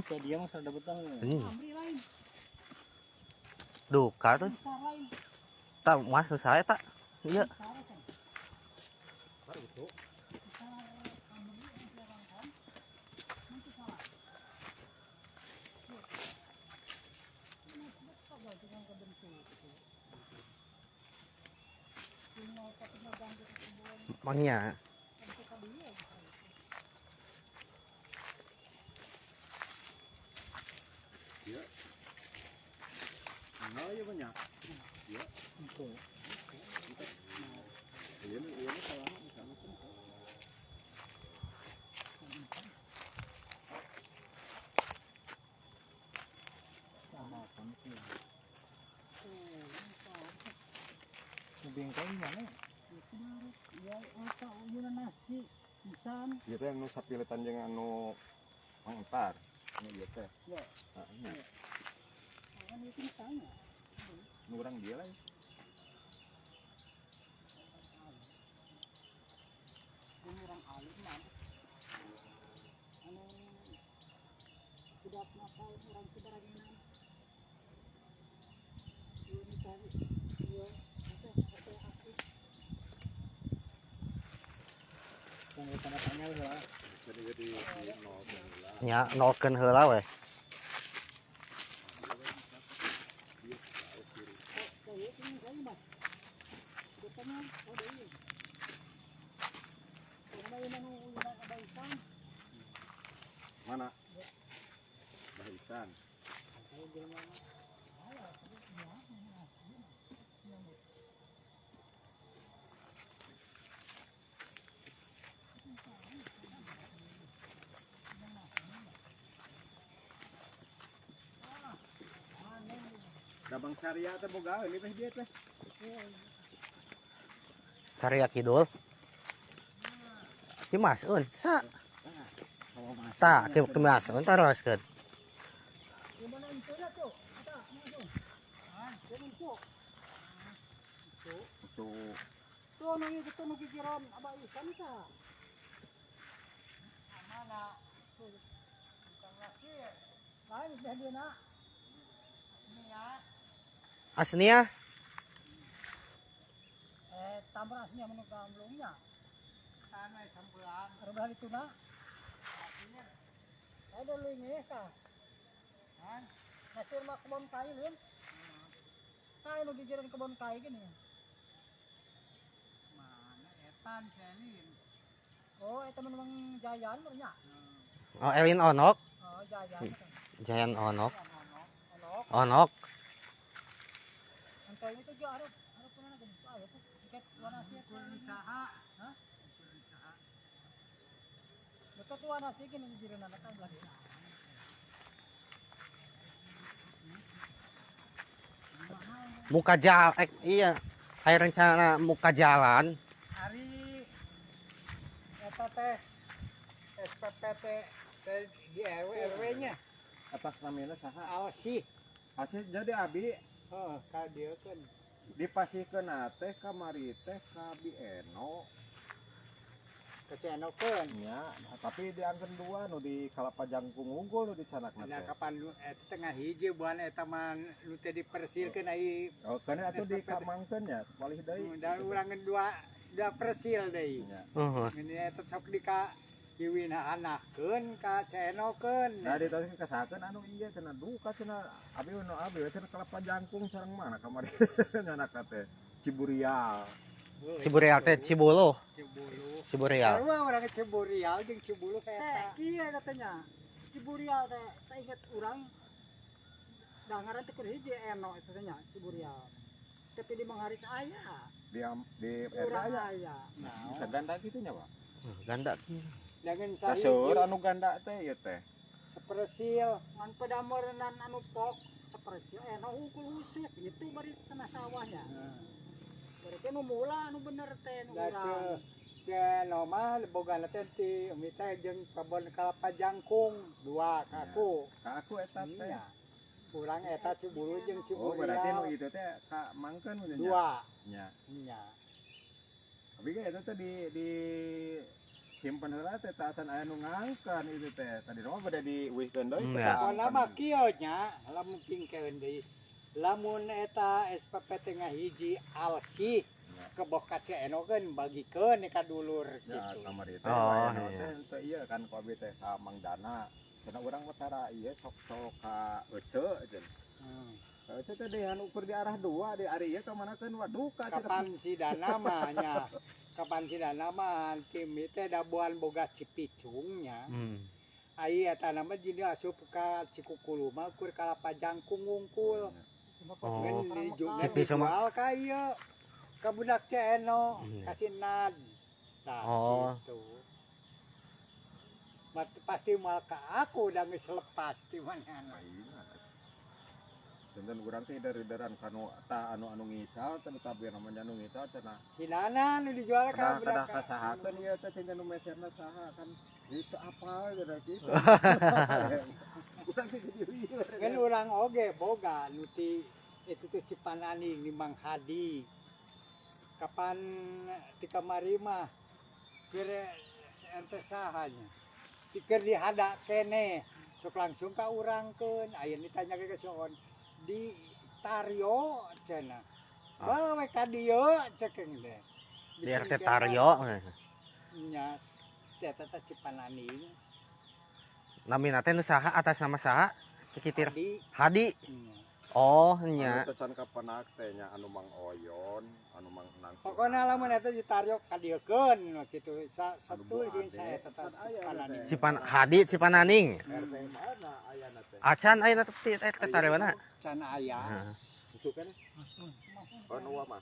Kayak dia masa dapat tahu. Duka tuh. Tak masuk saya tak. Iya. Mangnya. Iya. Nah, ya banyak. Iya. Itu. Ini salah misalnya kan. Bengkel gimana? Ya, apa ujuran nasi, pisan. Iya teh anu sapiletan jeung anu mangtar. Ini ieu teh. Ya. Nah, ini. Kan itu misalnya. Nu urang dia lah. Ini orang alim mah. Anu budak nakal orang sebarangan. Ini tadi. Iya. Tanda tanya lah. Jadi Nya nolkeun heula we. mana? Bahisan. Dabang syariah teh boga ini teh dia teh. Saria Kidul. Cimaseun sa. Tak kimaseun taroskeun. Tuh nang itu nu kikiran abah ikan ta. Mana? Bukan lagi. Lain dah dia nak. Ini ya. Asnia. Tambah asnya menu kamblungnya. Sana sampean. Harga itu nak. Ada lu ini kah? Kan? Nasir mak kebun kayu kan? Kayu nu kikiran kebun kayu gini. Etan selin. Oh, eta memang Jayan nya. Oh, Elin Onok. Oh, Jayan. Jayan Onok. Onok. Onok. Antara itu juga harus pernah ke ayo tuh. Tiket warna siap usaha. Hah? Usaha. Betul tuh warna sih gini di rena kan lagi. Muka jalan iya. Kayak rencana muka jalan. Hari eta teh SPPT di RW-nya Atas namanya saha? Alsi. Asih jadi abi Heeh, ka dieu kan. dipasihkeun teh kamari teh ka Bieno. Kecenokeun. Nya, tapi diangkeun dua nu di Kalapa Jangkung unggul nu di Canakna Nah, teh. kapan eta tengah hiji buan eta mah nu teh dipersilkeun ai Oh, kana atuh dikamangkeun nya, walih deui. da urang dua persil deui. Nya. Heeh. Ini eta sok diwina anakkeun ka cenokeun. Nah, ditanya kasakeun anu ieu cenah duka cenah abi nu abi cenah Kalapa Jangkung sareng mana kamari anakna teh. Ciburial. Ciburial teh Cibuluh. Cibulu. Ciburial. Sarua urang Ciburial jeung Cibulu kayak kieu katanya. Ciburial teh sainget urang dangaran teh hiji eno eta teh nya Ciburial. Tapi di Mangharis aya. Di Urang aya. aya. Bisa ganda kitu nya, Pak. Ganda. Jangan Kaseur anu ganda teh ieu teh. sepersil ngan pedamerenan anu pok sepersil eno unggul khusus itu bari sana sawahnya. Berarti nu mula anu bener teh nu urang. Ceno mah bogana teh ti umi teh jeung kebon Kalapa Jangkung dua kaku. Ka aku eta teh. Urang eta Cibulu jeung Oh, berarti nu Ciburial. itu teh ka mangkeun nya. Dua. Nya. Nya. Tapi kan eta teh di simpen heula teh taatan aya nu ngangkan itu teh. Tadi mah bade diuihkeun deui. Ya. Pokona mah kieu nya, lamun pingkeun deui. Lamun eta SPP tengah hiji alsi keboh ka ceenokeun bagikeun ka dulur Ya gitu. kamari teh. Oh, aya iya. teh iya kan ku abi teh ka Mang Dana. Cenah urang mah tara ieu sok-sok ka Ece cenah. Ece teh dehan ukur di arah 2 di ari ieu ka manakeun waduh ka Kapan si Dana mah nya. Kapan si Dana mah tim teh dabuan boga Cipicungnya. Ai eta nama jadi asup ka Cikukulu mah ukur kalapa jangkung ngungkul. Oh. Ngan Cipi sama- dijual ka ieu. Ka budak Ceeno, kasih nad. Nah, Oh. gitu. Pasti mal ka aku udah geus lepas ti manehna. Jantan urang teh dari-daran kanu tah anu ngical teh tapi namanya anu ngical cenah. Si Nana nu dijual ka Kada budak kasahakeun ieu teh cenah nu meserna saha kan itu apa geura kitu. Urang teh jadi lieur. kan urang oge boga nu ti itu teh Cipanani di Mang Hadi. Kapan ti kamari mah keur ente sahanya. Pikir dihada kene sok langsung ka urangkeun aya ditanya ke soon di Taryo cenah. Bae we ka dieu cekeun teh. Di RT Taryo. Nya eta teh Cipanani. Namina teh nu saha atas nama saha? Kikitir. Hadi. Hadi. Nya. Oh, Anu nya. teh can kapenak teh nya anu Mang Oyon, anu Mang Nang. Pokoknya lamun eta ditaryo ka dieu keun kitu satu Ade. jeung saya tetap Kan aya Cipanani. teh. Hadi Cipananing. RT mana ayana teh? Acan ayeuna teh eta tarewana. Can aya. Heeh. Itu kan anu mah.